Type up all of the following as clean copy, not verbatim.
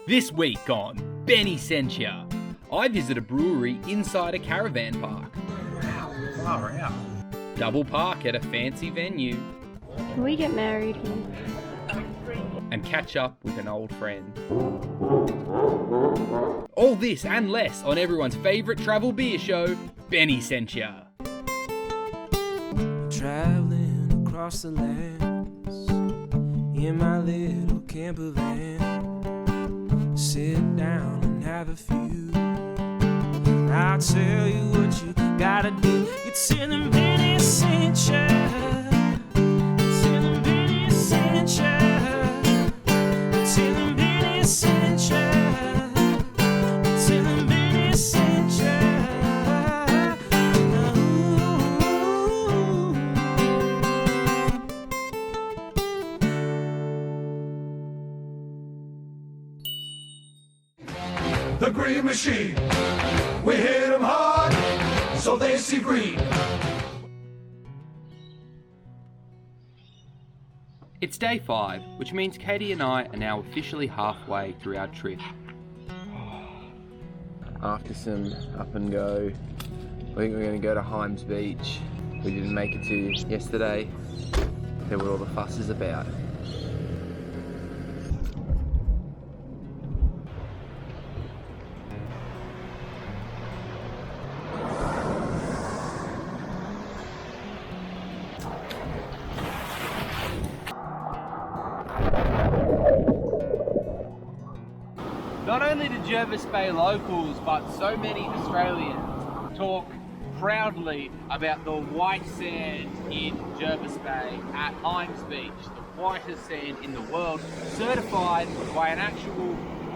This week on Benny Sent Ya, I visit a brewery inside a caravan park. Far out. Double park at a fancy venue. Can we get married here? And catch up with an old friend. All this and less on everyone's favourite travel beer show, Benny Sent Ya. Traveling across the lands in my little camper van. Sit down and have a few. I'll tell you what you gotta do. It's in the Benny Sent Ya. It's in the Benny Sent Ya. It's in the Benny Sent Ya. It's in the Benny Sent Ya. The green machine, we hit them hard, so they see green. It's day 5, which means Katie and I are now officially halfway through our trip. After some up and go, I think we're going to go to Hymes Beach. We didn't make it to yesterday. There were all the fuss is about. Not only do Jervis Bay locals, but so many Australians talk proudly about the white sand in Jervis Bay at Hymes Beach, the whitest sand in the world, certified by an actual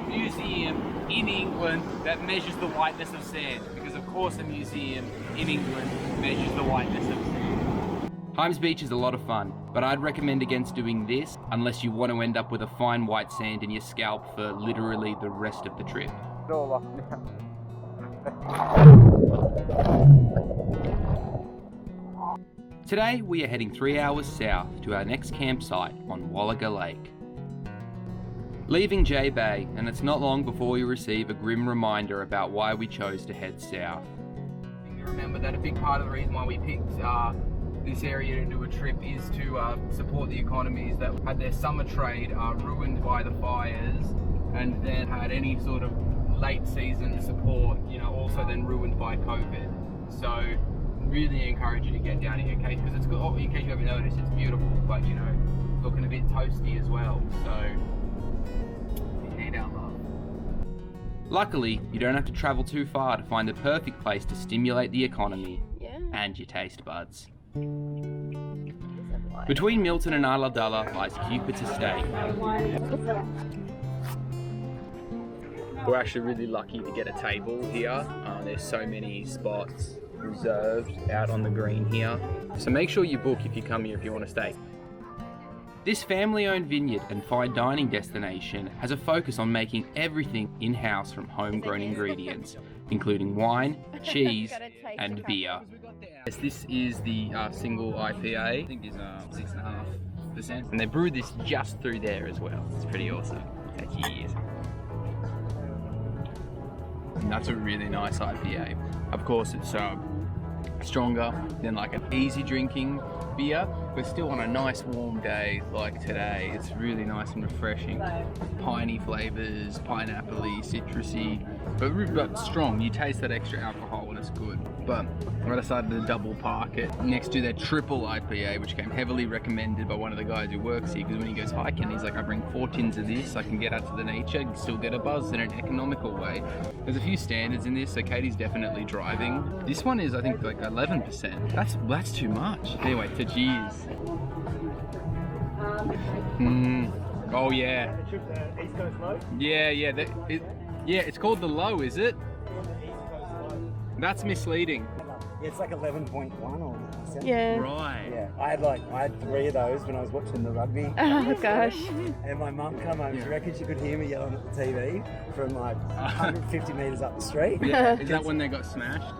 museum in England that measures the whiteness of sand, because of course a museum in England measures the whiteness of sand. Hymes Beach is a lot of fun, but I'd recommend against doing this unless you want to end up with a fine white sand in your scalp for literally the rest of the trip. Today we are heading 3 hours south to our next campsite on Wallaga Lake. Leaving J Bay, and it's not long before we receive a grim reminder about why we chose to head south. You remember that a big part of the reason why we picked this area to do a trip is to support the economies that had their summer trade ruined by the fires, and then had any sort of late season support, also then ruined by COVID. So really encourage you to get down here, because it's good. In case you haven't noticed, it's beautiful, but looking a bit toasty as well. So you need our love. Luckily, you don't have to travel too far to find the perfect place to stimulate the economy and your taste buds. Between Milton and Ulladulla lies Cupitt's estate. We're actually really lucky to get a table here. There's so many spots reserved out on the green here. So make sure you book if you come here if you want to stay. This family-owned vineyard and fine dining destination has a focus on making everything in-house from homegrown ingredients, including wine, cheese, and beer. Yes, this is the single IPA. I think it's 6.5%. And they brew this just through there as well. It's pretty awesome. Cheers. And that's a really nice IPA. Of course, it's stronger than like an easy drinking beer, but still on a nice warm day like today, it's really nice and refreshing. Piney flavours, pineapple-y, citrusy, but strong. You taste that extra alcohol and it's good. But I decided to double park it next to their triple IPA, which came heavily recommended by one of the guys who works here, because when he goes hiking, he's like, I bring 4 tins of this, I can get out to the nature and still get a buzz in an economical way. There's a few standards in this, so Katie's definitely driving. This one is, I think, like 11%. That's too much. Anyway, to cheers. Oh yeah. Yeah, it's called the Low, is it? That's misleading. Yeah, it's like 11.1 or something. Yeah. Right. Yeah, I had 3 of those when I was watching the rugby. Oh gosh. And my mum come home. She reckons she could hear me yelling at the TV from like 150 metres up the street. Yeah. Is that when they got smashed?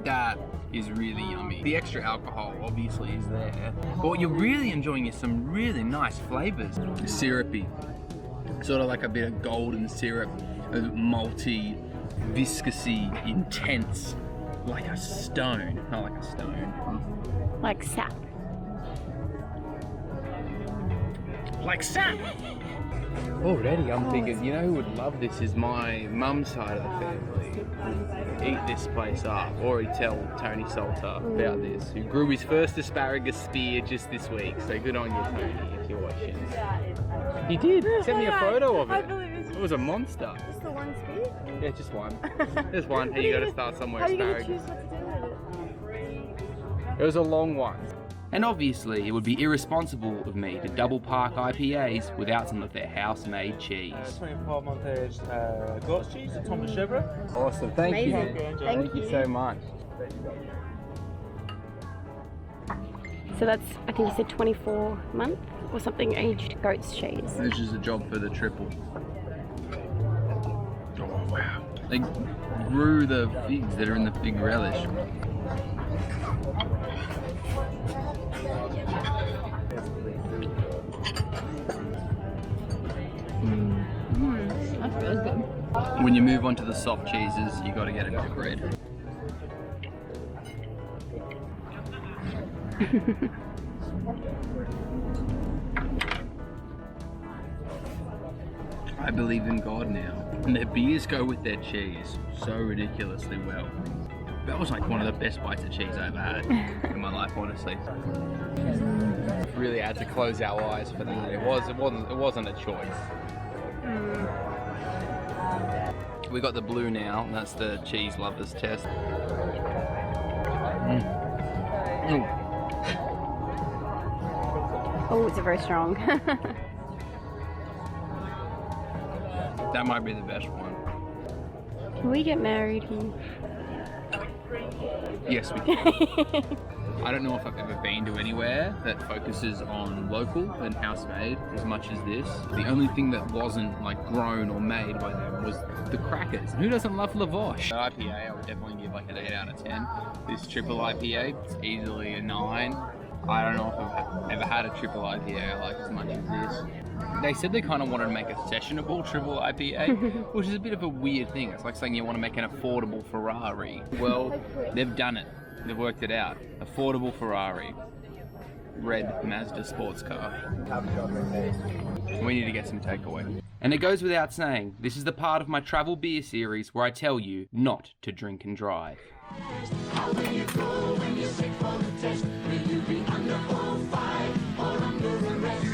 That is really yummy. The extra alcohol obviously is there. But what you're really enjoying is some really nice flavours. Syrupy. Sort of like a bit of golden syrup, malty, viscousy, intense, like a stone. Not like a stone. Like sap. Like sap! Already I'm thinking, you know who would love this is my mum's side of the family. Eat this place up. Already tell Tony Salter about this, who grew his first asparagus spear just this week. So good on you, Tony, if you're watching. He did. Send me a photo of it. It was a monster. Just the one speed? Yeah, just one. Just one. Hey, you got to start somewhere. How are you going to Asparagus. choose what to do with it? It was a long one. And obviously, it would be irresponsible of me to double park IPAs without some of their house-made cheese. 25 montage goat's cheese at Thomas Chevrolet. Awesome, thank Amazing. you. Thank you you. so much. So that's, I think you said 24 month or something aged goat's cheese. This is a job for the triple. Oh wow! They grew the figs that are in the fig relish. That's really good. When you move on to the soft cheeses, you got to get a bit of bread. I believe in God now. And their beers go with their cheese so ridiculously well. That was like one of the best bites of cheese I've ever had in my life, honestly. Really had to close our eyes for that. It wasn't a choice. We got the blue now, and that's the cheese lovers test. Oh, it's very strong. That might be the best one. Can we get married here? Yes, we can. I don't know if I've ever been to anywhere that focuses on local and house-made as much as this. The only thing that wasn't like grown or made by them was the crackers. Who doesn't love Lavosh? The IPA, I would definitely give like an 8 out of 10. This triple IPA, it's easily a 9. I don't know if I've ever had a triple IPA I like as much as this. They said they kind of wanted to make a sessionable triple IPA, which is a bit of a weird thing. It's like saying you want to make an affordable Ferrari. Well, they've done it. They've worked it out. Affordable Ferrari. Red Mazda sports car. We need to get some takeaway. And it goes without saying, this is the part of my travel beer series where I tell you not to drink and drive. How will you go when you're sick for the test? Will you be under 05 or under arrest?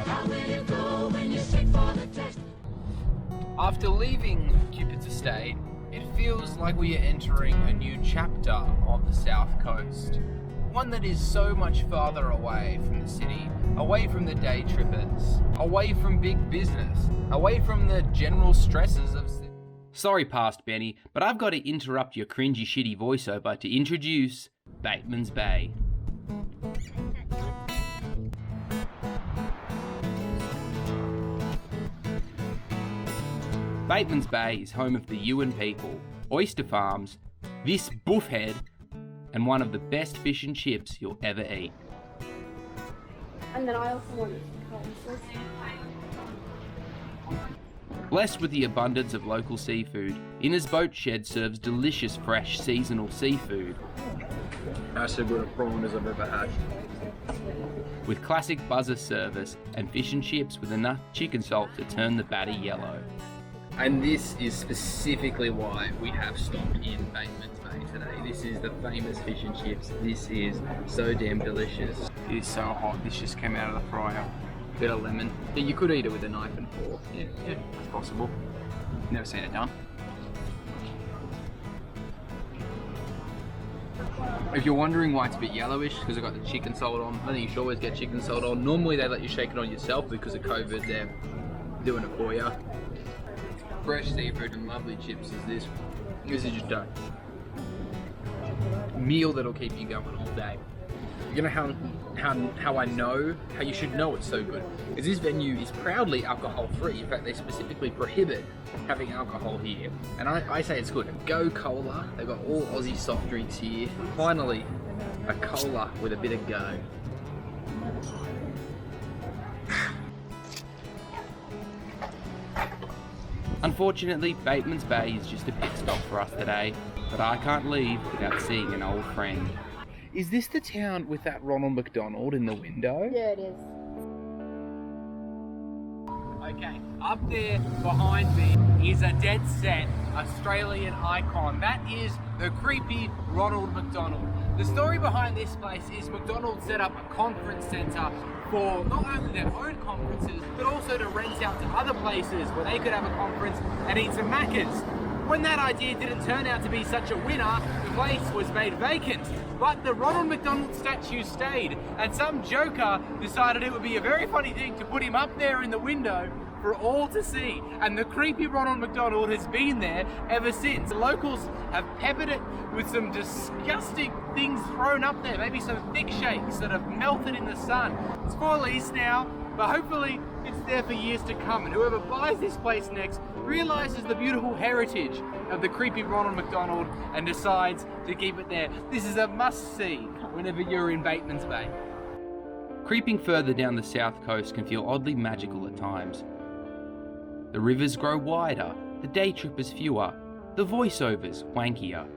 How will you go when you're sick for the test? After leaving Cupitt's estate, it feels like we are entering a new chapter of the South Coast. One that is so much farther away from the city, away from the day trippers, away from big business, away from the general stresses of... Sorry, past Benny, but I've got to interrupt your cringy shitty voiceover to introduce Batemans Bay. Batemans Bay is home of the Yuin people, oyster farms, this buffhead, and one of the best fish and chips you'll ever eat. And then I also want Blessed with the abundance of local seafood, Inna's Boatshed serves delicious fresh seasonal seafood. That's as good a prawn as I've ever had. With classic buzzer service and fish and chips with enough chicken salt to turn the batter yellow. And this is specifically why we have stopped in Batemans Bay today. This is the famous fish and chips. This is so damn delicious. It is so hot. This just came out of the fryer. Bit of lemon. Yeah, you could eat it with a knife and fork. Yeah, it's possible. Never seen it done. If you're wondering why it's a bit yellowish, because I've got the chicken salt on. I think you should always get chicken salt on. Normally they let you shake it on yourself because of COVID. They're doing it for you. Fresh seafood and lovely chips is this. This is just a meal that'll keep you going all day. You know how I know, how you should know it's so good, is this venue is proudly alcohol free. In fact, they specifically prohibit having alcohol here. And I say it's good. Go Cola, they've got all Aussie soft drinks here. Finally, a cola with a bit of go. Unfortunately, Batemans Bay is just a pit stop for us today, but I can't leave without seeing an old friend. Is this the town with that Ronald McDonald in the window? Yeah, it is. Okay, up there behind me is a dead set Australian icon. That is the creepy Ronald McDonald. The story behind this place is McDonald set up a conference centre for not only their own conferences, but also to rent out to other places where they could have a conference and eat some Maccas. When that idea didn't turn out to be such a winner, the place was made vacant. But the Ronald McDonald statue stayed, and some joker decided it would be a very funny thing to put him up there in the window for all to see. And the creepy Ronald McDonald has been there ever since. The locals have peppered it with some disgusting things thrown up there, maybe some thick shakes that have melted in the sun. It's for lease now, but hopefully it's there for years to come, and whoever buys this place next realizes the beautiful heritage of the creepy Ronald McDonald and decides to keep it there. This is a must-see whenever you're in Batemans Bay. Creeping further down the south coast can feel oddly magical at times. The rivers grow wider, the day trippers fewer, the voiceovers wankier.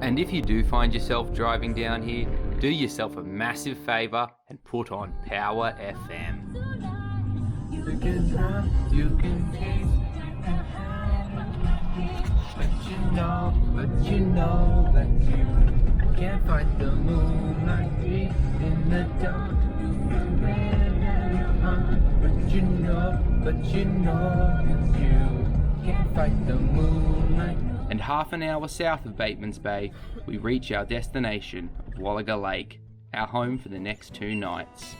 And if you do find yourself driving down here, do yourself a massive favour and put on Power FM. You can run, you can chase, but you know that you can't fight the moonlight deep in the dark. But you know you can't fight the moonlight. And half an hour south of Batemans Bay, we reach our destination of Wallaga Lake, our home for the next 2 nights.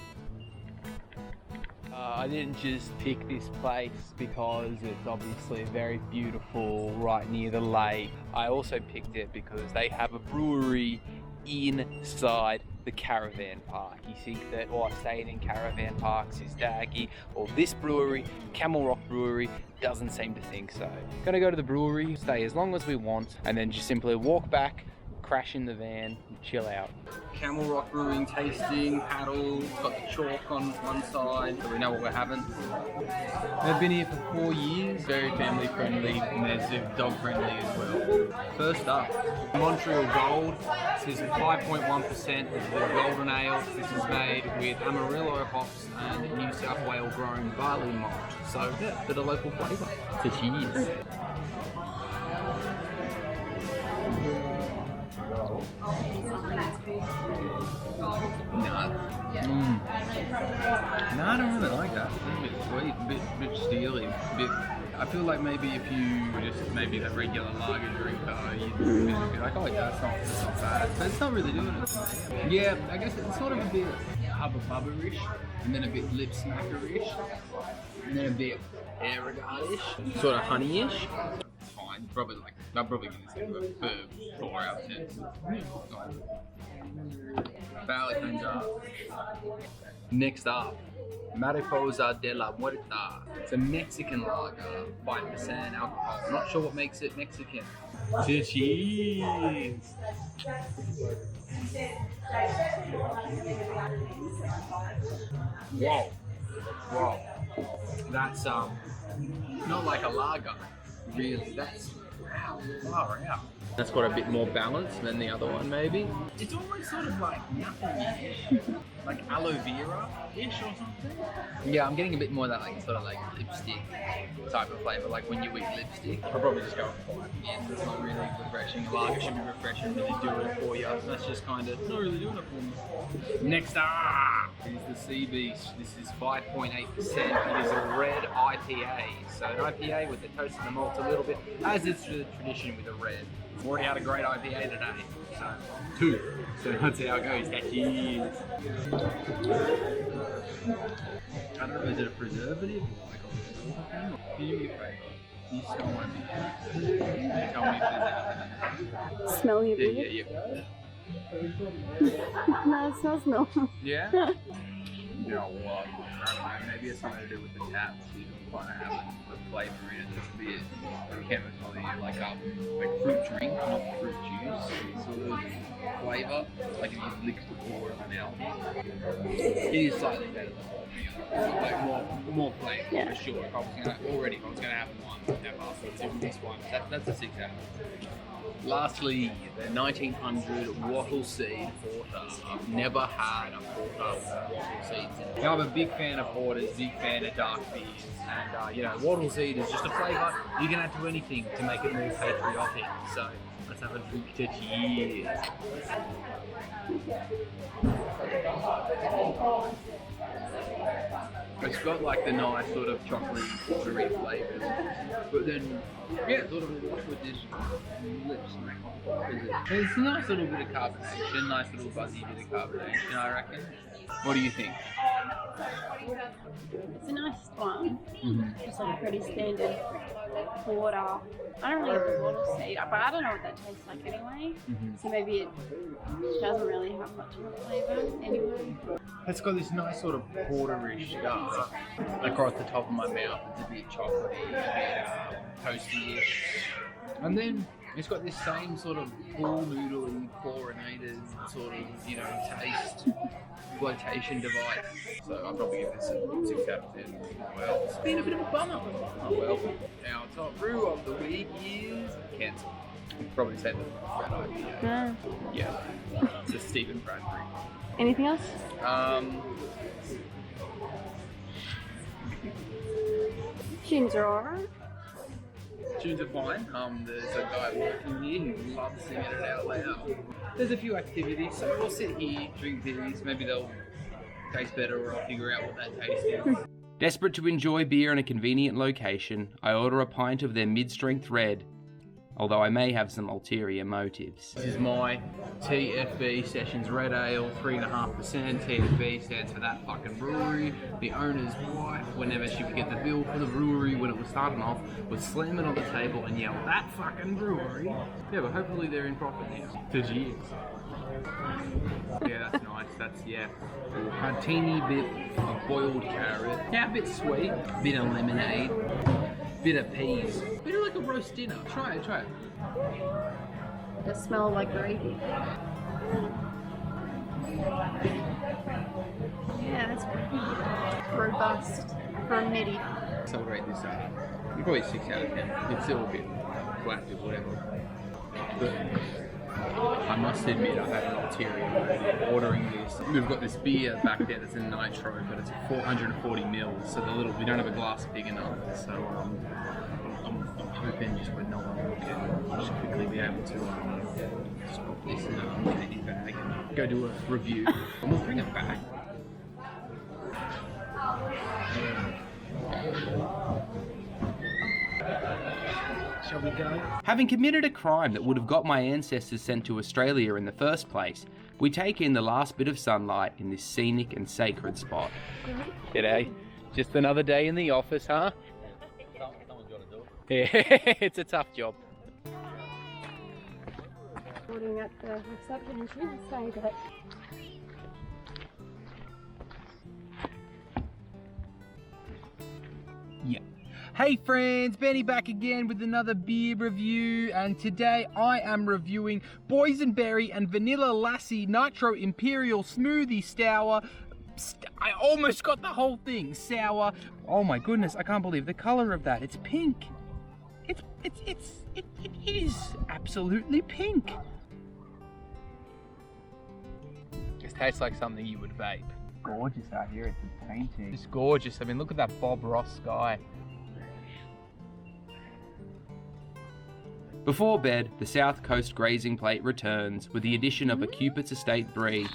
I didn't just pick this place because it's obviously very beautiful right near the lake. I also picked it because they have a brewery inside the caravan park. You think that, staying in caravan parks is daggy, or this brewery, Camel Rock Brewery, doesn't seem to think so. Gonna go to the brewery, stay as long as we want, and then just simply walk back, crash in the van, and chill out. Camel Rock Brewing tasting, paddle, got the chalk on one side, so we know what we're having. They've been here for 4 years, very family friendly, and they're dog friendly as well. First up, Montreal Gold. This is 5.1% of the golden ale. This is made with Amarillo hops and New South Wales grown barley malt. So yeah, bit of local flavour. So cheers. No, I don't really like that. It's a bit sweet, a bit steely, I feel like maybe if you were just maybe that regular lager drinker, you'd be like, oh yeah, that's not bad. But it's not really doing it for me. Yeah, I guess it's sort of a bit hubba bubba-ish, and then a bit lip smacker-ish, and then a bit air-regard-ish, sort of honey-ish. Fine, probably like, I'll probably give this a 4 out of 10. Barley Punjab. Next up, Mariposa de la Muerta. It's a Mexican lager, 5% alcohol. I'm not sure what makes it Mexican. Cheers! Whoa. That's not like a lager, really. That's far out. That's got a bit more balance than the other one, maybe. It's almost sort of like nothing-ish, like aloe vera-ish or something. Yeah, I'm getting a bit more of that sort of lipstick type of flavour, like when you eat lipstick. I'll probably just go with 5. Yeah, it's not really refreshing. A lager should be refreshing, really do it for you. That's just kind of not really doing it for me. Next up is the Sea Beast. This is 5.8%. It is a red IPA. So an IPA with the toast and the malt a little bit, as is the tradition with a red. We've already had a great IPA today, so 2. So that's how it goes. That cheers. I don't know, is it a preservative or like a water thing? Can you do me a favour? Can you smell my beer? Tell me if there's anything. Smell your beer? Yeah. No, it smells normal. Yeah? You know what? I don't know, maybe it's something to do with the taps. You can kind of have the flavour in it that's a bit chemically, like fruit drink, not fruit juice sort of flavour. Like if you lick the core in the mouth. It is slightly better than what we are. Like more flavour for sure. If I was gonna have one, ever, this one. That's a 6 out of 10. Lastly, the 1900 wattle seed porter. I've never had a porter with wattle seeds in it. Now, I'm a big fan of porters, big fan of dark beers, and you know, wattle seed is just a flavour you can add to anything to make it more patriotic. So let's have a drink to cheers. It's got like the nice sort of chocolatey, watery flavours, but then, yeah, sort of wash with this lip smack on top. It's a nice little bit of carbonation, nice little buzzy bit of carbonation, I reckon. What do you think? It's a nice one. Just like a pretty standard porter. I don't really have a wattle seed, but I don't know what that tastes like anyway. So maybe it doesn't really have much of a flavour anyway. It's got this nice sort of porterish stuff across the top of my mouth. It's a bit chocolatey, a bit toasty-ish. And then it's got this same sort of pool noodly, chlorinated sort of, you know, taste flotation device. So I'll probably give this a 6 out of 10. Well, it's been a bit of a bummer. Oh well. Our top brew of the week is Cancel. I'd probably say the Brad IPA. Yeah. It's a Stephen Bradbury. Anything else? Tunes are alright. Tunes are fine. There's a guy working here who loves singing it out loud. There's a few activities, so we'll sit here, drink beers, maybe they'll taste better or I'll figure out what that taste is. Desperate to enjoy beer in a convenient location, I order a pint of their mid-strength red, although I may have some ulterior motives. This is my TFB Sessions Red Ale, 3.5%. TFB stands for that fucking brewery. The owner's wife, whenever she would get the bill for the brewery when it was starting off, would slam it on the table and yell, "That fucking brewery!" Yeah, but hopefully they're in profit now. To cheers. Yeah, that's nice. That's, yeah. A teeny bit of boiled carrot. Yeah, a bit sweet. Bit of lemonade. Bit of peas. Bit of like a roast dinner. Try it. Does smell like gravy. Yeah, that's pretty robust for a midi. Celebrate this up. Probably 6 out of 10. It's still a bit flat or whatever. But I must admit I had an ulterior motive ordering this. We've got this beer back there that's in nitro, but it's 440 mils, so we don't have a glass big enough. So I'm hoping just when no one will look at it, I'll just quickly be able to just put this in a Kennedy bag and go do a review. And we'll bring it back. Shall we go? Having committed a crime that would have got my ancestors sent to Australia in the first place, we take in the last bit of sunlight in this scenic and sacred spot. G'day. Just another day in the office, huh? Someone's got to do Yeah, it's a tough job. Ordering at the reception and she didn't say that. Yeah. Hey friends, Benny back again with another beer review, and today I am reviewing Boysenberry and Vanilla Lassie Nitro Imperial Smoothie Sour. I almost got the whole thing. Sour. Oh my goodness, I can't believe the color of that. It's pink. It is absolutely pink. This tastes like something you would vape. Gorgeous out here. It's a painting. It's gorgeous. I mean, look at that Bob Ross sky. Before bed, the South Coast grazing plate returns with the addition of a Cupitt's Estate Brie.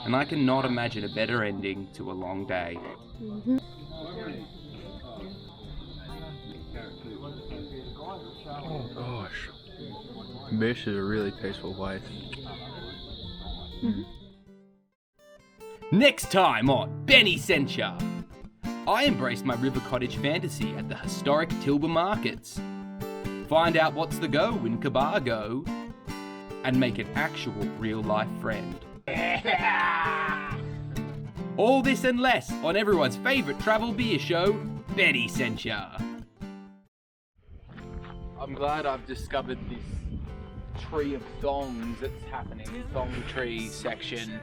And I cannot imagine a better ending to a long day. Oh gosh. This is a really peaceful place. Next time on Benny Sent Ya, I embraced my river cottage fantasy at the historic Tilba Markets. Find out what's the go in Cabargo and make an actual real life friend. All this and less on everyone's favourite travel beer show, Betty Sent Ya. I'm glad I've discovered this tree of thongs that's happening, thong tree section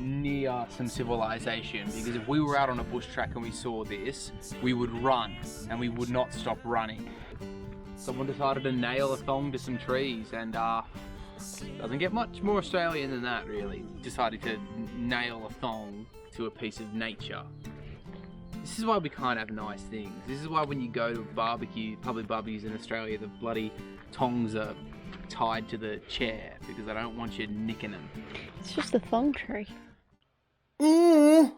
near some civilization, because if we were out on a bush track and we saw this, we would run and we would not stop running. Someone decided to nail a thong to some trees, and doesn't get much more Australian than that, really. Decided to nail a thong to a piece of nature. This is why we can't have nice things. This is why when you go to public barbecues in Australia, the bloody tongs are tied to the chair, because I don't want you nicking them. It's just a thong tree. Ooh.